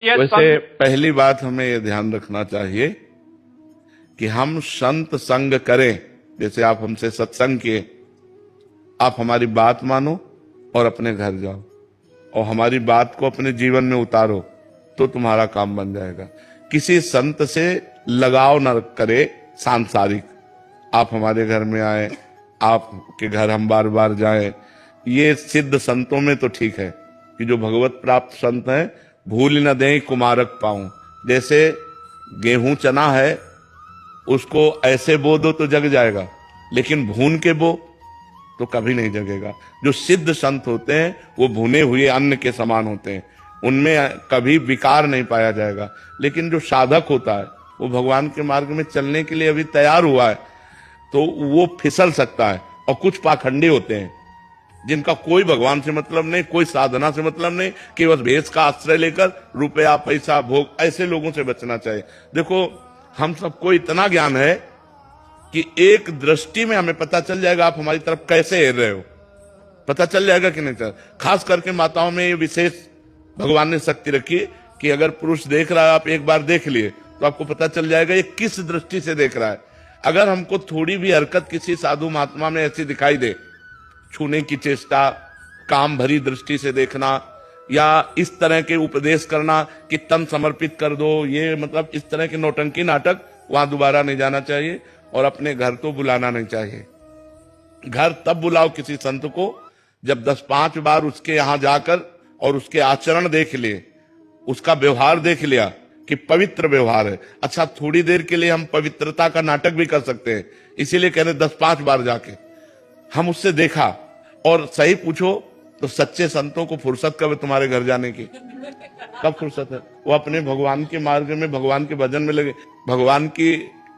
वैसे पहली बात हमें ये ध्यान रखना चाहिए कि हम संत संग करें। जैसे आप हमसे सत्संग किए, आप हमारी बात मानो और अपने घर जाओ और हमारी बात को अपने जीवन में उतारो तो तुम्हारा काम बन जाएगा। किसी संत से लगाव न करे सांसारिक। आप हमारे घर में आए, आपके घर हम बार बार जाएं, ये सिद्ध संतों में तो ठीक है कि जो भगवत प्राप्त संत हैं, भूल न दें कुमारक पाऊं। जैसे गेहूं चना है, उसको ऐसे बो दो तो जग जाएगा, लेकिन भून के बो तो कभी नहीं जगेगा। जो सिद्ध संत होते हैं वो भुने हुए अन्न के समान होते हैं, उनमें कभी विकार नहीं पाया जाएगा। लेकिन जो साधक होता है वो भगवान के मार्ग में चलने के लिए अभी तैयार हुआ है तो वो फिसल सकता है। और कुछ पाखंडी होते हैं जिनका कोई भगवान से मतलब नहीं, कोई साधना से मतलब नहीं, केवल भेष का आश्रय लेकर रुपया पैसा भोग, ऐसे लोगों से बचना चाहिए। देखो, हम सबको इतना ज्ञान है कि एक दृष्टि में हमें पता चल जाएगा आप हमारी तरफ कैसे हेर रहे हो, पता चल जाएगा कि नहीं चल। खास करके माताओं में ये विशेष भगवान ने शक्ति रखी कि अगर पुरुष देख रहा है, आप एक बार देख लिए तो आपको पता चल जाएगा ये किस दृष्टि से देख रहा है। अगर हमको थोड़ी भी हरकत किसी साधु महात्मा में ऐसी दिखाई दे, छूने की चेष्टा, काम भरी दृष्टि से देखना, या इस तरह के उपदेश करना कि तन समर्पित कर दो, ये मतलब इस तरह के नौटंकी नाटक, वहां दोबारा नहीं जाना चाहिए। और अपने घर तो बुलाना नहीं चाहिए। घर तब बुलाओ किसी संत को जब 10-5 बार उसके यहां जाकर और उसके आचरण देख लिए, उसका व्यवहार देख लिया कि पवित्र व्यवहार है। अच्छा, थोड़ी देर के लिए हम पवित्रता का नाटक भी कर सकते हैं, इसीलिए कह रहे 10-5 बार जाके हम उससे देखा। और सही पूछो तो सच्चे संतों को फुर्सत कब है तुम्हारे घर जाने की? कब फुर्सत है? वो अपने भगवान के मार्ग में, भगवान के भजन में लगे। भगवान की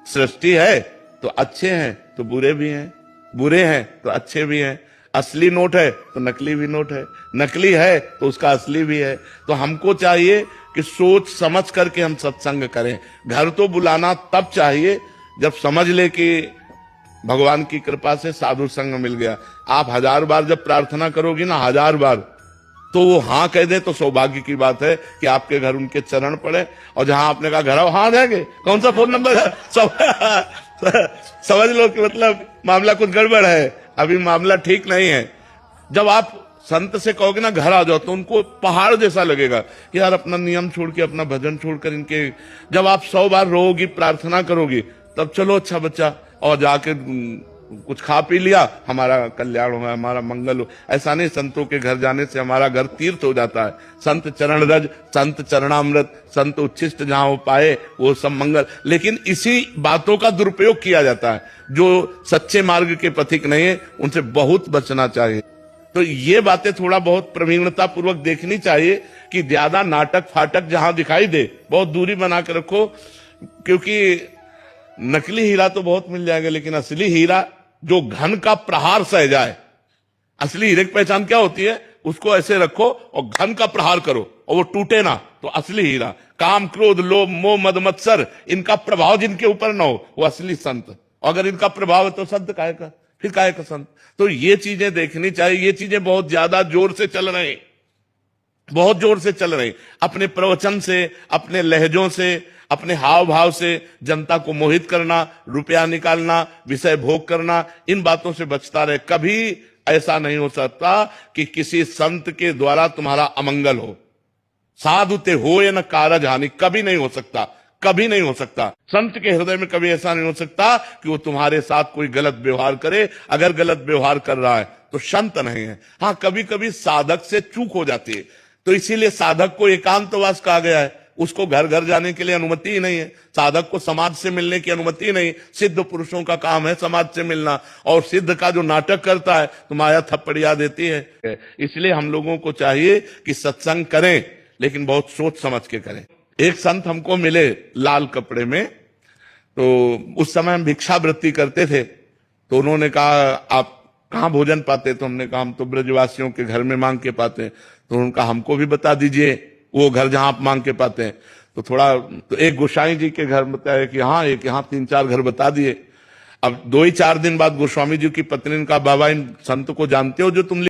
सृष्टि है तो अच्छे हैं तो बुरे भी हैं, बुरे हैं तो अच्छे भी हैं। असली नोट है तो नकली भी नोट है, नकली है तो उसका असली भी है। तो हमको चाहिए कि सोच समझ करके हम सत्संग करें। घर तो बुलाना तब चाहिए जब समझ ले कि भगवान की कृपा से साधु संग मिल गया। आप 1000 बार जब प्रार्थना करोगी ना, 1000 बार, तो वो हाँ कह दे तो सौभाग्य की बात है कि आपके घर उनके चरण पड़े। और जहां आपने कहा घर आओ, हाँ जाएंगे, कौन सा फोन नंबर है, समझ लो कि मतलब मामला कुछ गड़बड़ है, अभी मामला ठीक नहीं है। जब आप संत से कहोगे ना घर आ जाओ, तो उनको पहाड़ जैसा लगेगा कि यार अपना नियम छोड़ के, अपना भजन छोड़कर इनके। जब आप 100 बार रोगी, प्रार्थना करोगी, तब चलो अच्छा बच्चा, और जाके कुछ खा पी लिया, हमारा कल्याण हो, हमारा मंगल हो। ऐसा नहीं, संतों के घर जाने से हमारा घर तीर्थ हो जाता है। संत चरण रज, संत चरणामृत, संत उच्छिष्ट जहां हो पाए वो सब मंगल। लेकिन इसी बातों का दुरुपयोग किया जाता है। जो सच्चे मार्ग के पथिक नहीं है उनसे बहुत बचना चाहिए। तो ये बातें थोड़ा बहुत प्रवीणता पूर्वक देखनी चाहिए कि ज्यादा नाटक फाटक जहां दिखाई दे, बहुत दूरी बना के रखो। क्योंकि नकली हीरा तो बहुत मिल जाएगा, लेकिन असली हीरा जो घन का प्रहार सह जाए, असली हीरे की पहचान क्या होती है? उसको ऐसे रखो और घन का प्रहार करो और वो टूटे ना, तो असली हीरा। काम क्रोध लोभ मोह मद मत्सर, इनका प्रभाव जिनके ऊपर ना हो, वो असली संत। अगर इनका प्रभाव है तो संत काहे का, फिर काहे का संत? तो ये चीजें देखनी चाहिए। ये चीजें बहुत ज्यादा जोर से चल रही, बहुत जोर से चल रही। अपने प्रवचन से, अपने लहजों से, अपने हाव भाव से जनता को मोहित करना, रुपया निकालना, विषय भोग करना, इन बातों से बचता रहे। कभी ऐसा नहीं हो सकता कि किसी संत के द्वारा तुम्हारा अमंगल हो। साधु ते हो या न कारज हानि, कभी नहीं हो सकता, कभी नहीं हो सकता। संत के हृदय में कभी ऐसा नहीं हो सकता कि वो तुम्हारे साथ कोई गलत व्यवहार करे। अगर गलत व्यवहार कर रहा है तो संत नहीं है। हाँ, कभी कभी साधक से चूक हो जाती है, तो इसीलिए साधक को एकांतवास कहा गया है। उसको घर घर जाने के लिए अनुमति ही नहीं है। साधक को समाज से मिलने की अनुमति ही नहीं। सिद्ध पुरुषों का काम है समाज से मिलना, और सिद्ध का जो नाटक करता है तो माया थप्पड़िया देती है। इसलिए हम लोगों को चाहिए कि सत्संग करें, लेकिन बहुत सोच समझ के करें। एक संत हमको मिले लाल कपड़े में, तो उस समय हम भिक्षावृत्ति करते थे। तो उन्होंने कहा आप कहाँ भोजन पाते? तो हमने कहा हम तो ब्रजवासियों के घर में मांग के पाते हैं। तो उनका हमको भी बता दीजिए वो घर जहां आप मांग के पाते हैं। तो एक गोसाई जी के घर बताया कि हाँ, एक यहाँ 3-4 घर बता दिए। अब 2 ही 4 दिन बाद गोस्वामी जी की पत्नी ने कहा बाबा इन संत को जानते हो जो तुम